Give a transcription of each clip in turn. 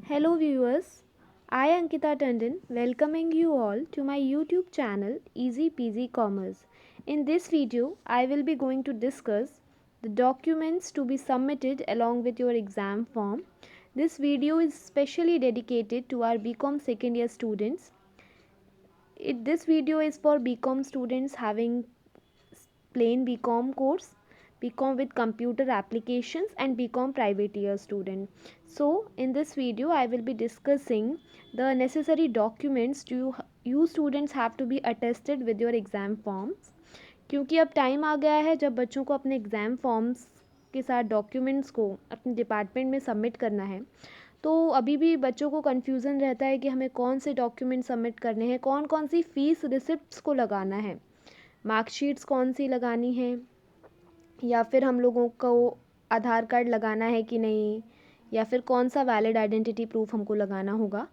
Hello viewers, I Ankita Tandon welcoming you all to my YouTube channel Easy Peasy Commerce. In this video, I will be going to discuss the documents to be submitted along with your exam form. This video is specially dedicated to our BCom second year students. This video is for BCom students having plain BCom course, BCom with computer applications and BCom private year student. So in this video I will be discussing the necessary documents you students have to be attested with your exam forms. क्योंकि अब time आ गया है जब बच्चों को अपने exam forms के साथ डॉक्यूमेंट्स को अपने डिपार्टमेंट में सबमिट करना है, तो अभी भी बच्चों को कन्फ्यूज़न रहता है कि हमें कौन से डॉक्यूमेंट सबमिट करने हैं, कौन कौन सी फ़ीस रिसिप्ट्स को लगाना है, मार्कशीट्स कौन सी लगानी है, या फिर हम लोगों को आधार कार्ड लगाना है कि नहीं, या फिर कौन सा वैलिड आइडेंटिटी प्रूफ हमको लगाना होगा।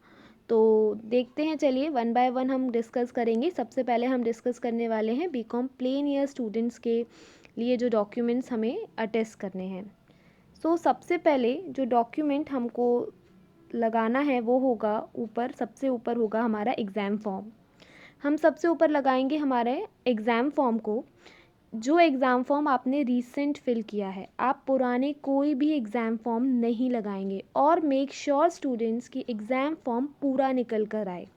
तो देखते हैं, चलिए वन बाय वन हम डिस्कस करेंगे। सबसे पहले हम डिस्कस करने वाले हैं बीकॉम प्लेन ईयर स्टूडेंट्स के लिए जो डॉक्यूमेंट्स हमें अटेस्ट करने हैं। सो सबसे पहले जो डॉक्यूमेंट हमको लगाना है वो होगा सबसे ऊपर होगा हमारा एग्ज़ाम फॉर्म। हम सबसे ऊपर लगाएंगे हमारे एग्ज़ाम फॉर्म को। जो एग्ज़ाम फॉर्म आपने रीसेंट फिल किया है, आप पुराने कोई भी एग्ज़ाम फॉर्म नहीं लगाएंगे। और मेक श्योर स्टूडेंट्स की एग्ज़ाम फॉर्म पूरा निकल कर आए।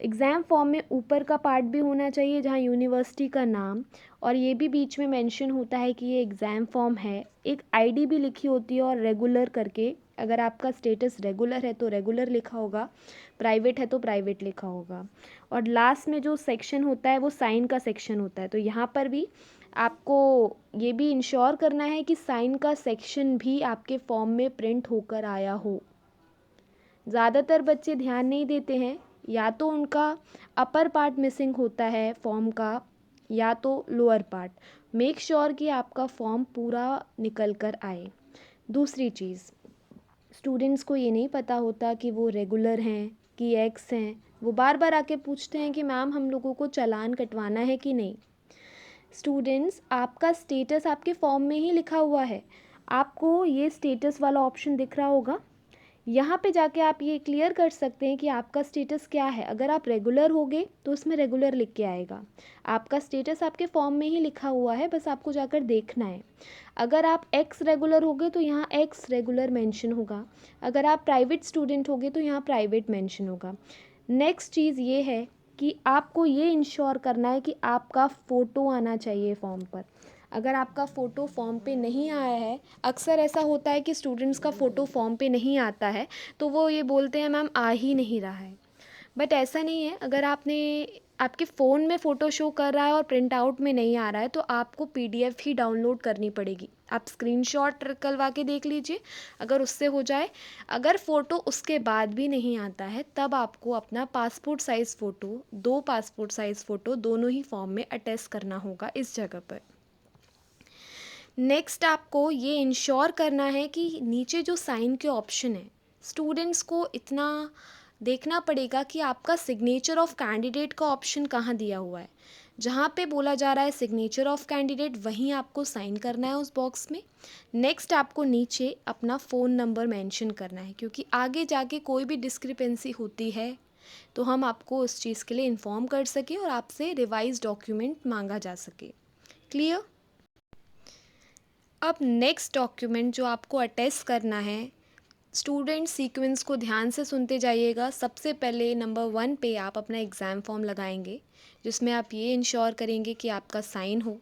एग्ज़ाम फॉर्म में ऊपर का पार्ट भी होना चाहिए जहाँ यूनिवर्सिटी का नाम, और ये भी बीच में मेंशन होता है कि ये एग्ज़ाम फॉर्म है। एक आईडी भी लिखी होती है और रेगुलर करके, अगर आपका स्टेटस रेगुलर है तो रेगुलर लिखा होगा, प्राइवेट है तो प्राइवेट लिखा होगा। और लास्ट में जो सेक्शन होता है वो साइन का सेक्शन होता है। तो यहाँ पर भी आपको ये भी इंश्योर करना है कि साइन का सेक्शन भी आपके फॉर्म में प्रिंट होकर आया हो। ज़्यादातर बच्चे ध्यान नहीं देते हैं, या तो उनका अपर पार्ट मिसिंग होता है फॉर्म का, या तो लोअर पार्ट। मेक श्योर कि आपका फॉर्म पूरा निकल कर आए। दूसरी चीज़, स्टूडेंट्स को ये नहीं पता होता कि वो रेगुलर हैं कि एक्स हैं। वो बार बार आके पूछते हैं कि मैम हम लोगों को चालान कटवाना है कि नहीं। स्टूडेंट्स, आपका स्टेटस आपके फॉर्म में ही लिखा हुआ है। आपको ये स्टेटस वाला ऑप्शन दिख रहा होगा, यहाँ पे जाके आप ये क्लियर कर सकते हैं कि आपका स्टेटस क्या है। अगर आप रेगुलर होगे तो उसमें रेगुलर लिख के आएगा। आपका स्टेटस आपके फॉर्म में ही लिखा हुआ है, बस आपको जाकर देखना है। अगर आप एक्स रेगुलर होगे तो यहाँ एक्स रेगुलर मेंशन होगा। अगर आप प्राइवेट स्टूडेंट होगे तो यहाँ प्राइवेट मेंशन होगा। नेक्स्ट चीज़ ये है कि आपको ये इंश्योर करना है कि आपका फ़ोटो आना चाहिए फॉर्म पर। अगर आपका फ़ोटो फॉर्म पे नहीं आया है, अक्सर ऐसा होता है कि स्टूडेंट्स का फ़ोटो फॉर्म पे नहीं आता है तो वो ये बोलते हैं मैम आ ही नहीं रहा है। बट ऐसा नहीं है। अगर आपके फ़ोन में फ़ोटो शो कर रहा है और प्रिंट आउट में नहीं आ रहा है तो आपको पीडीएफ ही डाउनलोड करनी पड़ेगी। आप स्क्रीनशॉट करवा के देख लीजिए, अगर उससे हो जाए। अगर फ़ोटो उसके बाद भी नहीं आता है तब आपको अपना passport size photo, 2 passport size photo दोनों ही फॉर्म में अटैच करना होगा इस जगह पर। नेक्स्ट आपको ये इंश्योर करना है कि नीचे जो साइन के ऑप्शन है, स्टूडेंट्स को इतना देखना पड़ेगा कि आपका सिग्नेचर ऑफ कैंडिडेट का ऑप्शन कहाँ दिया हुआ है। जहाँ पे बोला जा रहा है सिग्नेचर ऑफ कैंडिडेट, वहीं आपको साइन करना है उस बॉक्स में। नेक्स्ट आपको नीचे अपना फ़ोन नंबर मेंशन करना है, क्योंकि आगे जाके कोई भी डिस्क्रिपेंसी होती है तो हम आपको उस चीज़ के लिए इन्फॉर्म कर सकें और आपसे रिवाइज डॉक्यूमेंट मांगा जा सके। क्लियर? अब नेक्स्ट डॉक्यूमेंट जो आपको अटैच करना है, स्टूडेंट सीक्वेंस को ध्यान से सुनते जाइएगा। सबसे पहले नंबर 1 पे आप अपना एग्ज़ाम फॉर्म लगाएंगे, जिसमें आप ये इंश्योर करेंगे कि आपका साइन हो,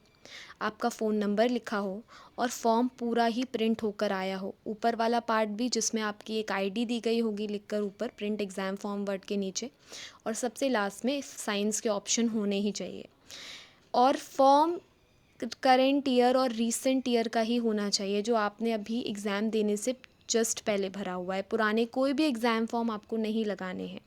आपका फ़ोन नंबर लिखा हो और फॉर्म पूरा ही प्रिंट होकर आया हो। ऊपर वाला पार्ट भी जिसमें आपकी एक आईडी दी गई होगी लिखकर ऊपर प्रिंट एग्ज़ाम फॉर्म वर्ड के नीचे, और सबसे लास्ट में साइंस के ऑप्शन होने ही चाहिए। और फॉर्म करेंट ईयर और रीसेंट ईयर का ही होना चाहिए, जो आपने अभी एग्ज़ाम देने से जस्ट पहले भरा हुआ है। पुराने कोई भी एग्ज़ाम फॉर्म आपको नहीं लगाने हैं।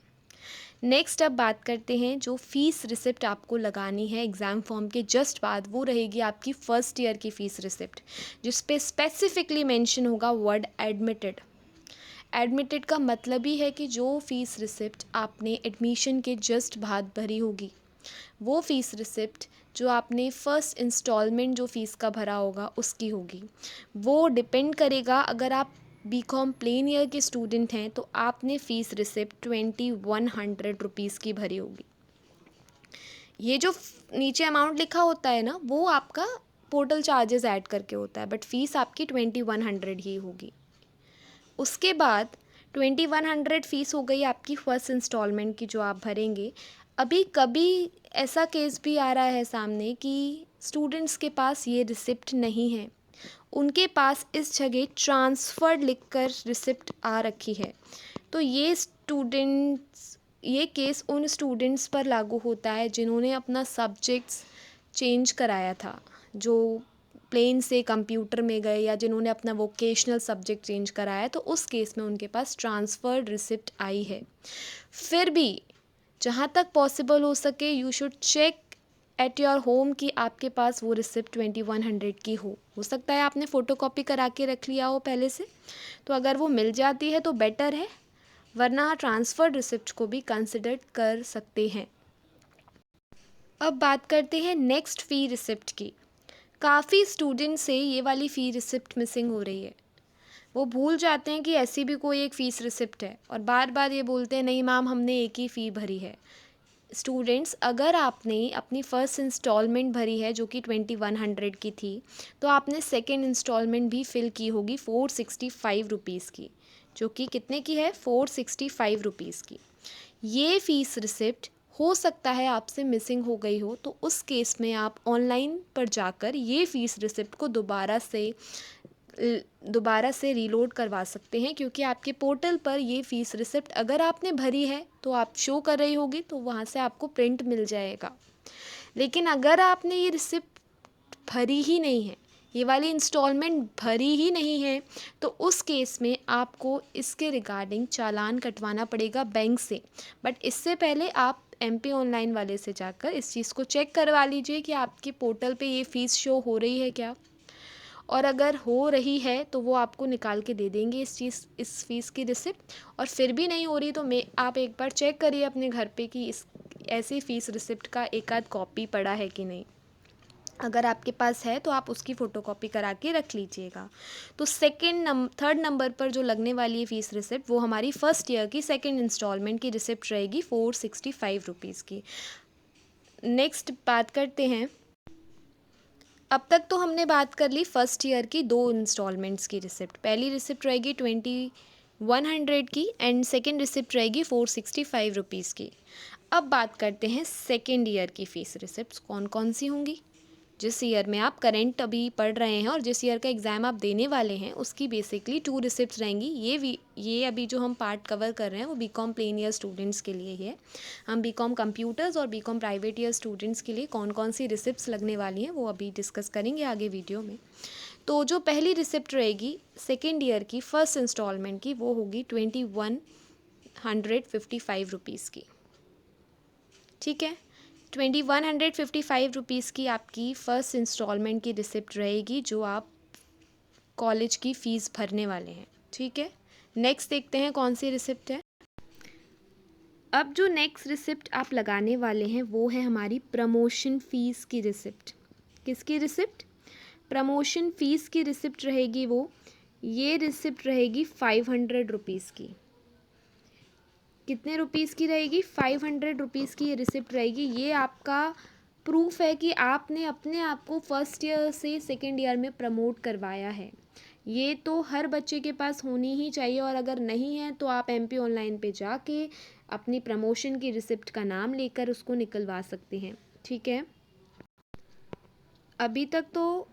नेक्स्ट अब बात करते हैं जो फ़ीस रिसिप्ट आपको लगानी है एग्ज़ाम फॉर्म के जस्ट बाद, वो रहेगी आपकी फ़र्स्ट ईयर की फ़ीस रिसिप्ट, जिस पे स्पेसिफिकली मेंशन होगा वर्ड एडमिटेड। एडमिटेड का मतलब ही है कि जो फ़ीस रिसिप्ट आपने एडमिशन के जस्ट बाद भरी होगी, वो फ़ीस रिसिप्ट जो आपने फ़र्स्ट इंस्टॉलमेंट जो फ़ीस का भरा होगा उसकी होगी। वो डिपेंड करेगा, अगर आप बीकॉम प्लेन ईयर के स्टूडेंट हैं तो आपने फ़ीस रिसिप्ट 2100 रुपीज़ की भरी होगी। ये जो नीचे अमाउंट लिखा होता है ना, वो आपका पोर्टल चार्जेस ऐड करके होता है, बट फ़ीस आपकी 2100 ही होगी। उसके बाद 2100 फ़ीस हो गई आपकी फ़र्स्ट इंस्टॉलमेंट की जो आप भरेंगे। अभी कभी ऐसा केस भी आ रहा है सामने कि स्टूडेंट्स के पास ये रिसिप्ट नहीं है, उनके पास इस जगह ट्रांसफ़र्ड लिखकर रिसिप्ट आ रखी है। तो ये केस उन स्टूडेंट्स पर लागू होता है जिन्होंने अपना सब्जेक्ट्स चेंज कराया था, जो प्लेन से कंप्यूटर में गए या जिन्होंने अपना वोकेशनल सब्जेक्ट चेंज कराया, तो उस केस में उनके पास ट्रांसफ़र्ड रिसिप्ट आई है। फिर भी जहाँ तक पॉसिबल हो सके you should check at your home कि आपके पास वो रिसिप्ट 2100 की हो सकता है आपने फ़ोटोकॉपी करा के रख लिया हो पहले से, तो अगर वो मिल जाती है तो बेटर है, वरना ट्रांसफ़र्ड रिसिप्ट को भी कंसिडर कर सकते हैं। अब बात करते हैं नेक्स्ट फ़ी रिसिप्ट की। काफ़ी स्टूडेंट से ये वाली फ़ी रिसिप्ट मिसिंग हो रही है। वो भूल जाते हैं कि ऐसी भी कोई एक फ़ीस रिसिप्ट है और बार बार ये बोलते हैं नहीं मैम हमने एक ही फ़ी भरी है। स्टूडेंट्स, अगर आपने अपनी फ़र्स्ट इंस्टॉलमेंट भरी है जो कि 2100 की थी, तो आपने सेकेंड इंस्टॉलमेंट भी फ़िल की होगी 465 की, जो कि कितने की है, 465 की। ये फ़ीस रिसिप्ट हो सकता है आपसे मिसिंग हो गई हो, तो उस केस में आप ऑनलाइन पर जाकर ये फ़ीस रिसिप्ट को दोबारा से रीलोड करवा सकते हैं, क्योंकि आपके पोर्टल पर ये फ़ीस रिसिप्ट अगर आपने भरी है तो आप शो कर रही होगी, तो वहाँ से आपको प्रिंट मिल जाएगा। लेकिन अगर आपने ये रिसिप्ट भरी ही नहीं है, ये वाली इंस्टॉलमेंट भरी ही नहीं है, तो उस केस में आपको इसके रिगार्डिंग चालान कटवाना पड़ेगा बैंक से। बट इससे पहले आप MP ऑनलाइन वाले से जाकर इस चीज़ को चेक करवा लीजिए कि आपके पोर्टल पे ये फ़ीस शो हो रही है क्या, और अगर हो रही है तो वो आपको निकाल के दे देंगे इस फ़ीस की रिसिप्ट। और फिर भी नहीं हो रही तो आप एक बार चेक करिए अपने घर पे कि इस ऐसी फ़ीस रिसिप्ट का एक आध कॉपी पड़ा है कि नहीं। अगर आपके पास है तो आप उसकी फ़ोटोकॉपी करा के रख लीजिएगा। तो थर्ड नंबर पर जो लगने वाली है फ़ीस रिसिप्ट, वो हमारी फ़र्स्ट ईयर की सेकेंड इंस्टॉलमेंट की रिसिप्ट रहेगी 465 की। नेक्स्ट बात करते हैं, अब तक तो हमने बात कर ली फर्स्ट ईयर की 2 इंस्टॉलमेंट्स की रिसिप्ट। पहली रिसिप्ट रहेगी 2100 की एंड सेकेंड रिसिप्ट रहेगी 465 की। अब बात करते हैं सेकेंड ईयर की फ़ीस रिसिप्ट्स कौन कौन सी होंगी। जिस ईयर में आप करंट अभी पढ़ रहे हैं और जिस ईयर का एग्ज़ाम आप देने वाले हैं, उसकी बेसिकली 2 रिसिप्ट्स रहेंगी। ये अभी जो हम पार्ट कवर कर रहे हैं वो बीकॉम प्लेन ईयर स्टूडेंट्स के लिए ही है। हम बीकॉम कंप्यूटर्स और बीकॉम प्राइवेट ईयर स्टूडेंट्स के लिए कौन कौन सी रिसिप्ट्स लगने वाली हैं वो अभी डिस्कस करेंगे आगे वीडियो में। तो जो पहली रिसिप्ट रहेगी सेकेंड ईयर की फर्स्ट इंस्टॉलमेंट की, वो होगी 2155 की। ठीक है, 2155 की आपकी फ़र्स्ट इंस्टॉलमेंट की रिसिप्ट रहेगी जो आप कॉलेज की फ़ीस भरने वाले हैं। ठीक है, नेक्स्ट देखते हैं कौन सी रिसिप्ट है। अब जो नेक्स्ट रिसिप्ट आप लगाने वाले हैं वो है हमारी प्रमोशन फ़ीस की रिसिप्ट। किसकी रिसिप्ट? प्रमोशन फ़ीस की रिसिप्ट रहेगी वो। ये रिसिप्ट रहेगी 500 रुपीज़ की। कितने रुपीज़ की रहेगी? 500 रुपीज़ की ये रिसिप्ट रहेगी। ये आपका प्रूफ है कि आपने अपने आप को फर्स्ट ईयर से सेकेंड ईयर में प्रमोट करवाया है। ये तो हर बच्चे के पास होनी ही चाहिए, और अगर नहीं है तो आप MP ऑनलाइन पे जाके अपनी प्रमोशन की रिसिप्ट का नाम लेकर उसको निकलवा सकते हैं। ठीक है, अभी तक तो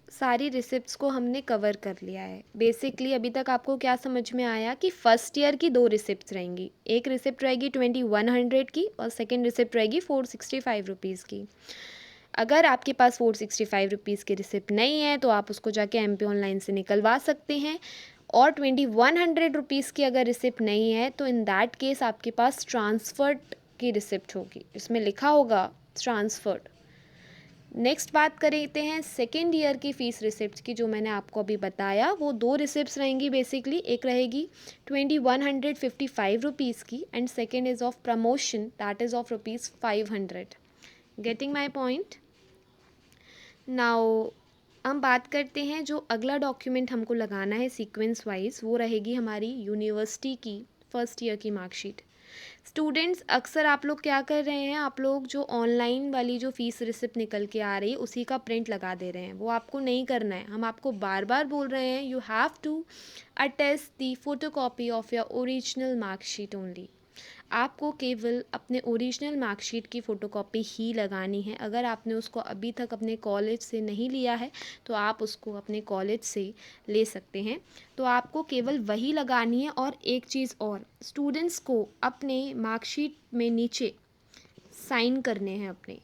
सारी रिसिप्ट्स को हमने कवर कर लिया है। बेसिकली अभी तक आपको क्या समझ में आया कि फ़र्स्ट ईयर की 2 रिसिप्ट्स रहेंगी। एक रिसिप्ट रहेगी 2100 की और सेकेंड रिसिप्ट रहेगी 465 की। अगर आपके पास 465 की रिसिप्ट नहीं है तो आप उसको जाके MP ऑनलाइन से निकलवा सकते हैं। और 2100 की अगर रिसिप्ट नहीं है तो इन दैट केस आपके पास ट्रांसफ़र्ड की रिसिप्ट होगी, इसमें लिखा होगा ट्रांसफ़र्ड। नेक्स्ट बात करते हैं सेकेंड ईयर की फ़ीस रिसिप्ट की, जो मैंने आपको अभी बताया। वो 2 रिसिप्ट्स रहेंगी बेसिकली। एक रहेगी 2155 की and second is of promotion, that is of ₹500। Getting my point? Now हम बात करते हैं जो अगला डॉक्यूमेंट हमको लगाना है सीक्वेंस वाइज, वो रहेगी हमारी यूनिवर्सिटी की फर्स्ट ईयर की मार्कशीट। स्टूडेंट्स अक्सर आप लोग क्या कर रहे हैं, आप लोग जो ऑनलाइन वाली जो फ़ीस रिसिप्ट निकल के आ रही है उसी का प्रिंट लगा दे रहे हैं। वो आपको नहीं करना है, हम आपको बार बार बोल रहे हैं you have to attest the photocopy of your original marksheet only. आपको केवल अपने ओरिजिनल मार्कशीट की फ़ोटोकॉपी ही लगानी है। अगर आपने उसको अभी तक अपने कॉलेज से नहीं लिया है तो आप उसको अपने कॉलेज से ले सकते हैं। तो आपको केवल वही लगानी है। और एक चीज़ और, स्टूडेंट्स को अपने मार्कशीट में नीचे साइन करने हैं, अपने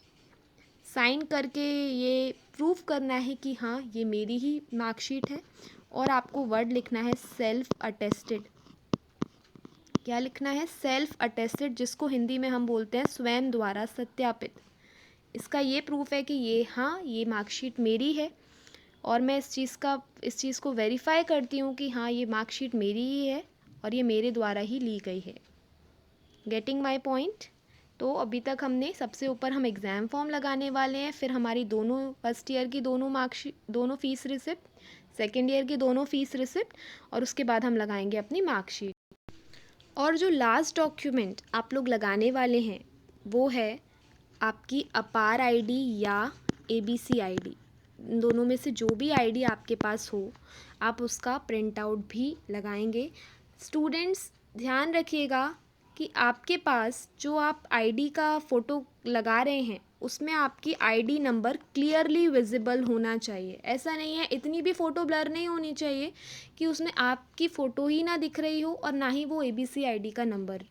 साइन करके ये प्रूफ करना है कि हाँ ये मेरी ही मार्कशीट है। और आपको वर्ड लिखना है सेल्फ अटेस्टेड। क्या लिखना है? सेल्फ अटेस्टेड, जिसको हिंदी में हम बोलते हैं स्वयं द्वारा सत्यापित। इसका ये प्रूफ है कि ये हाँ ये मार्कशीट मेरी है और मैं इस चीज़ को वेरीफाई करती हूँ कि हाँ ये मार्कशीट मेरी ही है और ये मेरे द्वारा ही ली गई है। Getting my point? तो अभी तक हमने सबसे ऊपर हम एग्ज़ाम फॉर्म लगाने वाले हैं, फिर हमारी दोनों फर्स्ट ईयर की दोनों मार्कशीट, दोनों फ़ीस रिसिप्ट, सेकेंड ईयर की दोनों फ़ीस रिसिप्ट, और उसके बाद हम लगाएंगे अपनी मार्कशीट। और जो लास्ट डॉक्यूमेंट आप लोग लगाने वाले हैं वो है आपकी अपार आईडी या एबीसी आईडी। इन दोनों में से जो भी आईडी आपके पास हो आप उसका प्रिंट आउट भी लगाएंगे। स्टूडेंट्स ध्यान रखिएगा कि आपके पास जो आप आईडी का फ़ोटो लगा रहे हैं उसमें आपकी आईडी नंबर क्लियरली विजिबल होना चाहिए। ऐसा नहीं है, इतनी भी फ़ोटो ब्लर नहीं होनी चाहिए कि उसमें आपकी फ़ोटो ही ना दिख रही हो और ना ही वो एबीसी आईडी का नंबर।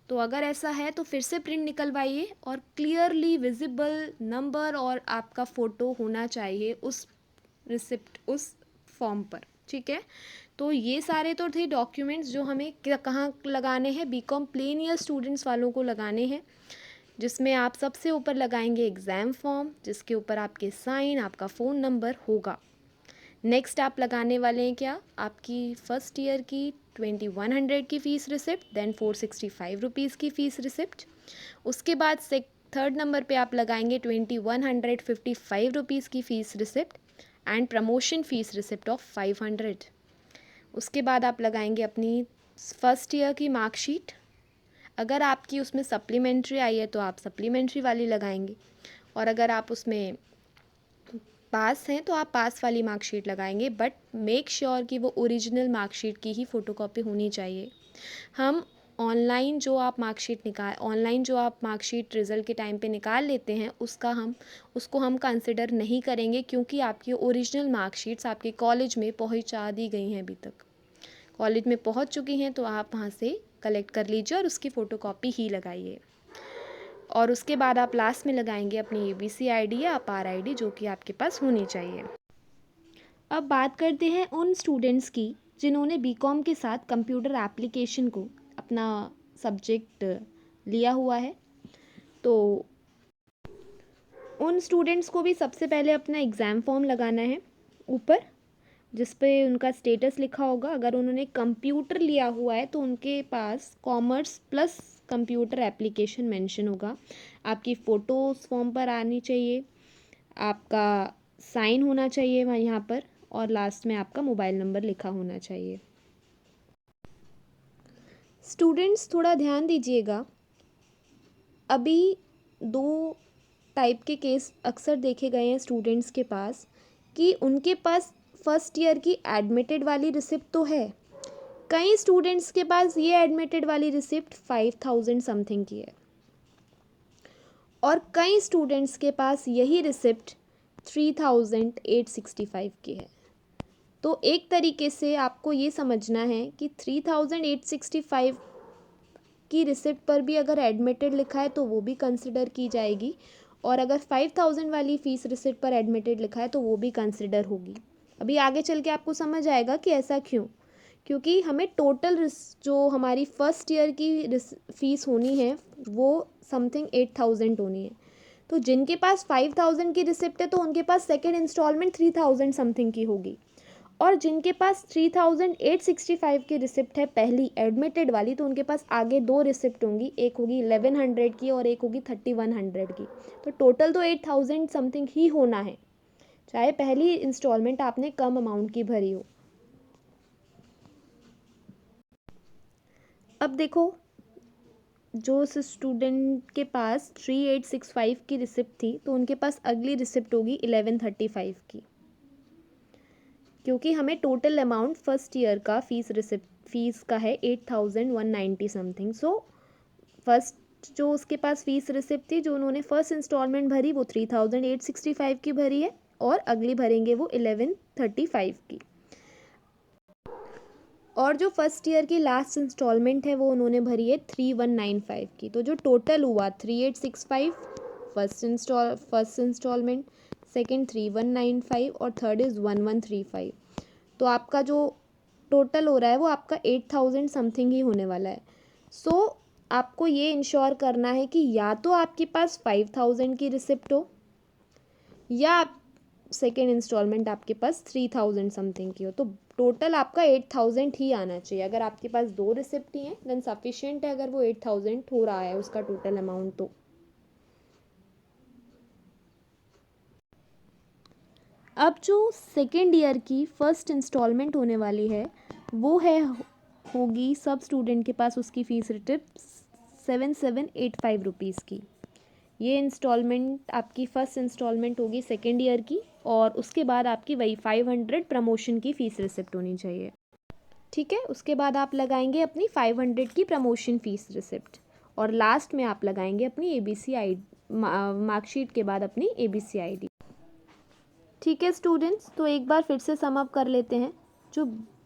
तो अगर ऐसा है तो फिर से प्रिंट निकलवाइए और क्लियरली विजिबल नंबर और आपका फ़ोटो होना चाहिए उस रिसिप्ट, उस फॉर्म पर। ठीक है, तो ये सारे तो थे डॉक्यूमेंट्स जो हमें कहाँ लगाने हैं, बीकॉम प्लेन ईयर स्टूडेंट्स वालों को लगाने हैं, जिसमें आप सबसे ऊपर लगाएंगे एग्ज़ाम फॉर्म, जिसके ऊपर आपके साइन, आपका फ़ोन नंबर होगा। नेक्स्ट आप लगाने वाले हैं क्या, आपकी फ़र्स्ट ईयर की 2100 की फ़ीस रिसिप्ट, देन 465 रुपीज़ की फ़ीस रिसिप्ट। उसके बाद थर्ड नंबर पे आप लगाएंगे 2155 रुपीज़ की fees receipt and promotion fees receipt of 500। उसके बाद आप लगाएंगे अपनी फ़र्स्ट ईयर की मार्कशीट। अगर आपकी उसमें सप्लीमेंट्री आई है तो आप सप्लीमेंट्री वाली लगाएंगे, और अगर आप उसमें पास हैं तो आप पास वाली मार्कशीट लगाएंगे। बट मेक श्योर कि वो ओरिजिनल मार्कशीट की ही फ़ोटोकॉपी होनी चाहिए। हम ऑनलाइन जो आप मार्कशीट रिज़ल्ट के टाइम पे निकाल लेते हैं उसको हम कंसिडर नहीं करेंगे, क्योंकि आपकी ओरिजिनल मार्कशीट्स आपके कॉलेज में पहुंचा दी गई हैं, अभी तक कॉलेज में पहुंच चुकी हैं, तो आप वहां से कलेक्ट कर लीजिए और उसकी फ़ोटोकॉपी ही लगाइए। और उसके बाद आप लास्ट में लगाएंगे अपनी एबीसी आईडी या अपार आईडी, जो कि आपके पास होनी चाहिए। अब बात करते हैं उन स्टूडेंट्स की जिन्होंने बीकॉम के साथ कंप्यूटर एप्लीकेशन को अपना सब्जेक्ट लिया हुआ है। तो उन स्टूडेंट्स को भी सबसे पहले अपना एग्ज़ाम फॉर्म लगाना है ऊपर, जिस पे उनका स्टेटस लिखा होगा। अगर उन्होंने कंप्यूटर लिया हुआ है तो उनके पास commerce plus computer application mention होगा। आपकी फ़ोटो उस फॉर्म पर आनी चाहिए, आपका साइन होना चाहिए वहाँ यहाँ पर, और लास्ट में आपका मोबाइल नंबर लिखा होना चाहिए। स्टूडेंट्स थोड़ा ध्यान दीजिएगा, अभी दो टाइप के केस अक्सर देखे गए हैं स्टूडेंट्स के पास कि उनके पास फर्स्ट ईयर की एडमिटेड वाली रिसिप्ट तो है, कई स्टूडेंट्स के पास ये एडमिटेड वाली रिसिप्ट 5000 समथिंग की है, और कई स्टूडेंट्स के पास यही रिसिप्ट 3865 की है। तो एक तरीके से आपको ये समझना है कि 3865 की रिसिप्ट पर भी अगर एडमिटेड लिखा है तो वो भी कंसिडर की जाएगी, और अगर 5000 वाली फ़ीस रिसिप्ट पर एडमिटेड लिखा है तो वो भी कंसिडर होगी। अभी आगे चल के आपको समझ आएगा कि ऐसा क्यों, क्योंकि हमें टोटल जो हमारी फ़र्स्ट ईयर की फ़ीस होनी है वो समथिंग 8000 होनी है। तो जिनके पास 5000 की रिसिप्ट है तो उनके पास सेकेंड इंस्टॉलमेंट 3000 समथिंग की होगी, और जिनके पास 3865 की रिसिप्ट है पहली एडमिटेड वाली, तो उनके पास आगे दो रिसिप्ट होंगी, एक होगी 1100 की और एक होगी 3100 की। तो टोटल तो 8000 समथिंग ही होना है। चाहे पहली इंस्टॉलमेंट आपने कम अमाउंट की भरी हो। अब देखो, जो उस स्टूडेंट के पास 3865 की रिसिप्ट थी, तो उनके पास अगली रिसिप्ट होगी 1135 की, क्योंकि हमें टोटल अमाउंट फर्स्ट ईयर का फीस का है 8190 समथिंग। सो फर्स्ट जो उसके पास फीस रिसिप्ट थी, जो उन्होंने फर्स्ट इंस्टॉलमेंट भरी, वो 3865 की भरी है, और अगली भरेंगे वो 1135 की। और जो फर्स्ट ईयर की लास्ट इंस्टॉलमेंट है, वो उन्होंने भरी है 3195 की। तो जो टोटल हुआ 3865 फर्स्ट इंस्टॉलमेंट, सेकंड 3195 और थर्ड इज़ 1135। तो आपका जो टोटल हो रहा है वो आपका 8000 समथिंग ही होने वाला है। सो आपको ये इंश्योर करना है कि या तो आपके पास 5000 की रिसिप्ट हो, या सेकेंड इंस्टॉलमेंट आपके पास 3000 समथिंग की हो। तो टोटल आपका 8000 ही आना चाहिए। अगर आपके पास 2 रिसिप्ट ही हैं देन सफिशिएंट है, अगर वो 8000 हो रहा है उसका टोटल अमाउंट। तो अब जो सेकेंड ईयर की फर्स्ट इंस्टॉलमेंट होने वाली है, वो है होगी सब स्टूडेंट के पास उसकी फ़ीस रिसिप्ट 7785 रुपीज़ की। ये इंस्टॉलमेंट आपकी फ़र्स्ट इंस्टॉलमेंट होगी सेकेंड ईयर की, और उसके बाद आपकी वही 500 प्रमोशन की फ़ीस रिसिप्ट होनी चाहिए। ठीक है, उसके बाद आप लगाएंगे अपनी 500 की प्रमोशन फ़ीस रिसिप्ट, और लास्ट में आप लगाएंगे अपनी ABC आई मार्कशीट के बाद अपनी ABC ID। ठीक है स्टूडेंट्स, तो एक बार फिर से सम अप कर लेते हैं। जो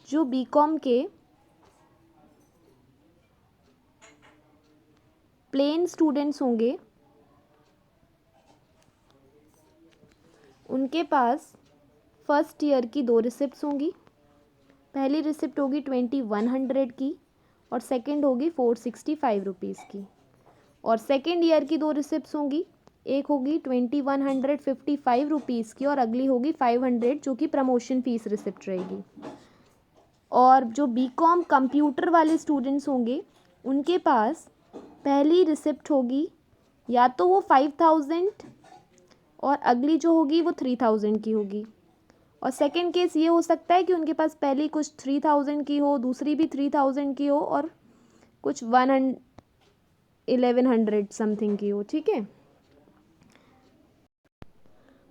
जो बीकॉम के प्लेन स्टूडेंट्स होंगे, उनके पास फर्स्ट ईयर की 2 रिसिप्ट्स होंगी। पहली रिसिप्ट होगी 2100 की, और सेकंड होगी 465 रुपीज़ की। और सेकंड ईयर की 2 रिसिप्ट्स होंगी, एक होगी 2155 रुपीज़ की, और अगली होगी 500 जो कि प्रमोशन फ़ीस रिसिप्ट रहेगी। और जो बीकॉम कंप्यूटर वाले स्टूडेंट्स होंगे, उनके पास पहली रिसिप्ट होगी या तो वो 5000, और अगली जो होगी वो 3000 की होगी। और सेकंड केस ये हो सकता है कि उनके पास पहली कुछ 3000 की हो, दूसरी भी 3000 की हो, और कुछ 1100 समथिंग की हो। ठीक है,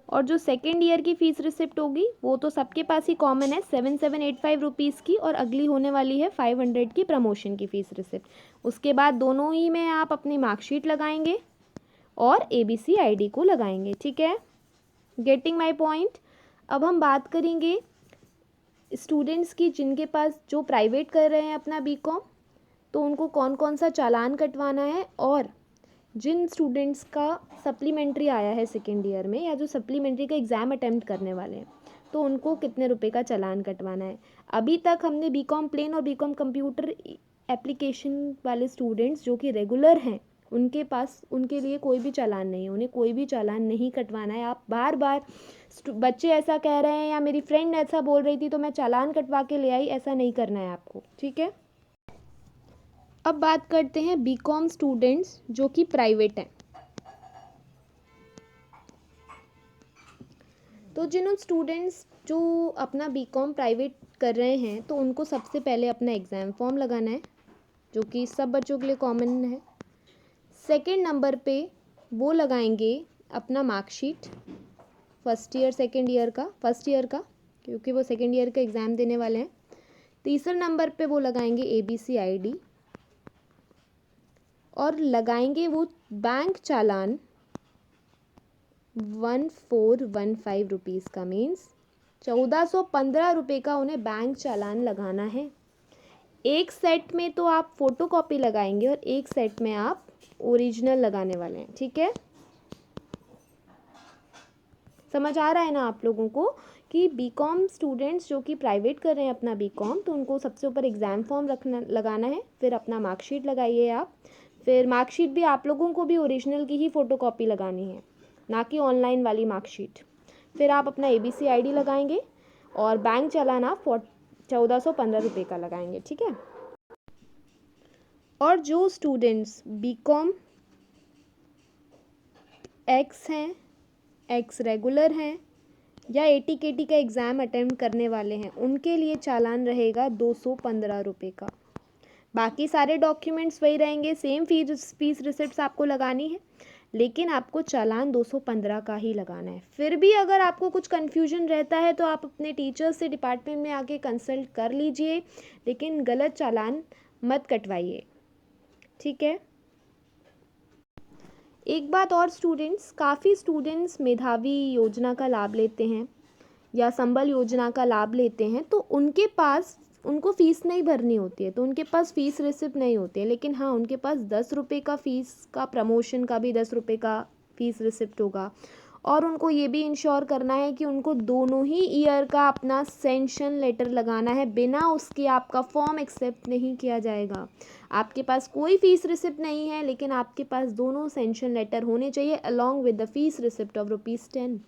और जो सेकेंड ईयर की फ़ीस रिसिप्ट होगी वो तो सबके पास ही कॉमन है, 7785 रुपीज़ की, और अगली होने वाली है 500 की प्रमोशन की फ़ीस रिसिप्ट। उसके बाद दोनों ही में आप अपनी मार्कशीट लगाएंगे और ABC ID को लगाएंगे। ठीक है, गेटिंग माई पॉइंट। अब हम बात करेंगे स्टूडेंट्स की जिनके पास जो प्राइवेट कर रहे हैं अपना बीकॉम, तो उनको कौन कौन सा चालान कटवाना है, और जिन स्टूडेंट्स का सप्लीमेंट्री आया है सेकेंड ईयर में, या जो सप्लीमेंट्री का एग्ज़ाम अटेम्प्ट करने वाले हैं, तो उनको कितने रुपए का चालान कटवाना है। अभी तक हमने बीकॉम प्लेन और बीकॉम कंप्यूटर एप्लीकेशन वाले स्टूडेंट्स जो कि रेगुलर हैं, उनके पास उनके लिए कोई भी चालान नहीं है, उन्हें कोई भी चालान नहीं कटवाना है। आप बार बार बच्चे ऐसा कह रहे हैं या मेरी फ्रेंड ऐसा बोल रही थी तो मैं चालान कटवा के ले आई, ऐसा नहीं करना है आपको। ठीक है, अब बात करते हैं बीकॉम स्टूडेंट्स जो कि प्राइवेट हैं। तो जिन स्टूडेंट्स जो अपना बीकॉम प्राइवेट कर रहे हैं, तो उनको सबसे पहले अपना एग्ज़ाम फॉर्म लगाना है, जो कि सब बच्चों के लिए कॉमन है। सेकंड नंबर पे वो लगाएंगे अपना मार्कशीट, फर्स्ट ईयर का, क्योंकि वो सेकंड ईयर का एग्ज़ाम देने वाले हैं। तीसरे नंबर पे वो लगाएंगे ABC ID, और लगाएंगे वो बैंक चालान 1415 रुपीज़ का, मीन्स 1415 रुपये का उन्हें बैंक चालान लगाना है। एक सेट में तो आप फ़ोटोकॉपी लगाएंगे और एक सेट में आप ओरिजिनल लगाने वाले हैं। ठीक है, समझ आ रहा है ना आप लोगों को कि बीकॉम स्टूडेंट्स जो कि प्राइवेट कर रहे हैं अपना बीकॉम, तो उनको सबसे ऊपर एग्ज़ाम फॉर्म लगाना है, फिर अपना मार्कशीट लगाइए आप। फिर मार्कशीट भी आप लोगों को भी ओरिजिनल की ही फ़ोटोकॉपी लगानी है, ना कि ऑनलाइन वाली मार्कशीट। फिर आप अपना ABC ID लगाएंगे, और बैंक चालान आप 1415 रुपये का लगाएंगे। ठीक है, और जो स्टूडेंट्स बीकॉम एक्स हैं, एक्स रेगुलर हैं, या ATKT का एग्ज़ाम अटेम्प्ट करने वाले हैं, उनके लिए चालान रहेगा 215 रुपये का। बाकी सारे डॉक्यूमेंट्स वही रहेंगे, सेम फीस रिसिप्ट्स आपको लगानी है, लेकिन आपको चालान 215 का ही लगाना है। फिर भी अगर आपको कुछ कन्फ्यूजन रहता है तो आप अपने टीचर्स से डिपार्टमेंट में आके कंसल्ट कर लीजिए, लेकिन गलत चालान मत कटवाइए, ठीक है। एक बात और स्टूडेंट्स, काफ़ी स्टूडेंट्स मेधावी योजना का लाभ लेते हैं या संबल योजना का लाभ लेते हैं, तो उनको फ़ीस नहीं भरनी होती है, तो उनके पास फ़ीस रिसिप्ट नहीं होती है, लेकिन हाँ उनके पास 10 रुपये का फ़ीस का, प्रमोशन का भी 10 रुपये का फ़ीस रिसिप्ट होगा। और उनको ये भी इंश्योर करना है कि उनको दोनों ही ईयर का अपना सेंशन लेटर लगाना है, बिना उसके आपका फॉर्म एक्सेप्ट नहीं किया जाएगा। आपके पास कोई फ़ीस रिसिप्ट नहीं है, लेकिन आपके पास दोनों सेंशन लेटर होने चाहिए along with the fees receipt of ₹10,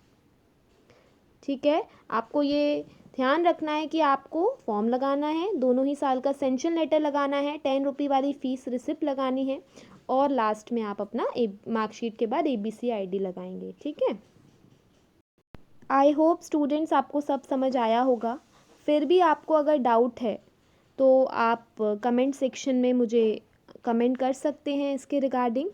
ठीक है। आपको ये ध्यान रखना है कि आपको फॉर्म लगाना है, दोनों ही साल का सेंशन लेटर लगाना है, 10 रुपये वाली फ़ीस रिसिप्ट लगानी है, और लास्ट में आप अपना मार्कशीट के बाद ABC ID लगाएंगे, ठीक है। आई होप स्टूडेंट्स आपको सब समझ आया होगा। फिर भी आपको अगर डाउट है तो आप कमेंट सेक्शन में मुझे कमेंट कर सकते हैं इसके रिगार्डिंग,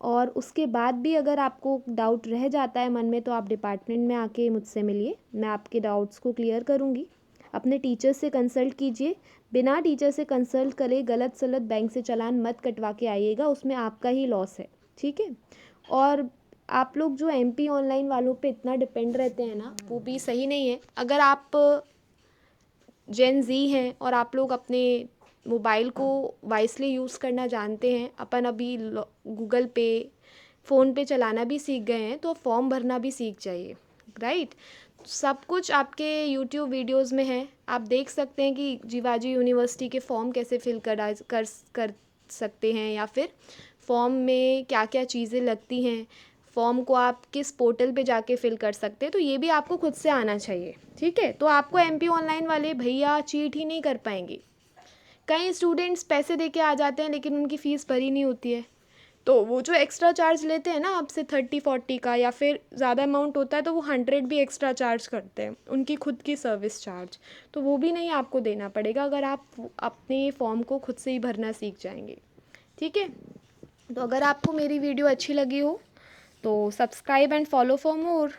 और उसके बाद भी अगर आपको डाउट रह जाता है मन में तो आप डिपार्टमेंट में आके मुझसे मिलिए, मैं आपके डाउट्स को क्लियर करूँगी। अपने टीचर से कंसल्ट कीजिए, बिना टीचर से कंसल्ट करे गलत सलत बैंक से चालान मत कटवा के आइएगा, उसमें आपका ही लॉस है, ठीक है। और आप लोग जो MP ऑनलाइन वालों पे इतना डिपेंड रहते हैं ना, वो भी सही नहीं है। अगर आप जेन ज़ी हैं और आप लोग अपने मोबाइल को वाइसली यूज़ करना जानते हैं, अपन अभी गूगल पे, फ़ोन पे चलाना भी सीख गए हैं, तो फॉर्म भरना भी सीख जाइए, राइट। सब कुछ आपके यूट्यूब वीडियोस में है, आप देख सकते हैं कि जीवाजी यूनिवर्सिटी के फॉर्म कैसे फिल कर सकते हैं, या फिर फॉर्म में क्या क्या चीज़ें लगती हैं, फॉर्म को आप किस पोर्टल पे जाके फिल कर सकते हैं, तो ये भी आपको खुद से आना चाहिए, ठीक है। तो आपको MP ऑनलाइन वाले भैया चीट ही नहीं कर पाएंगे। कई स्टूडेंट्स पैसे दे के आ जाते हैं लेकिन उनकी फ़ीस भरी नहीं होती है, तो वो जो एक्स्ट्रा चार्ज लेते हैं ना आपसे 30-40 का, या फिर ज़्यादा अमाउंट होता है तो वो 100 भी एक्स्ट्रा चार्ज करते हैं, उनकी खुद की सर्विस चार्ज, तो वो भी नहीं आपको देना पड़ेगा अगर आप अपने फॉर्म को खुद से ही भरना सीख जाएंगे, ठीक है। तो अगर आपको मेरी वीडियो अच्छी लगी हो तो subscribe and follow for more.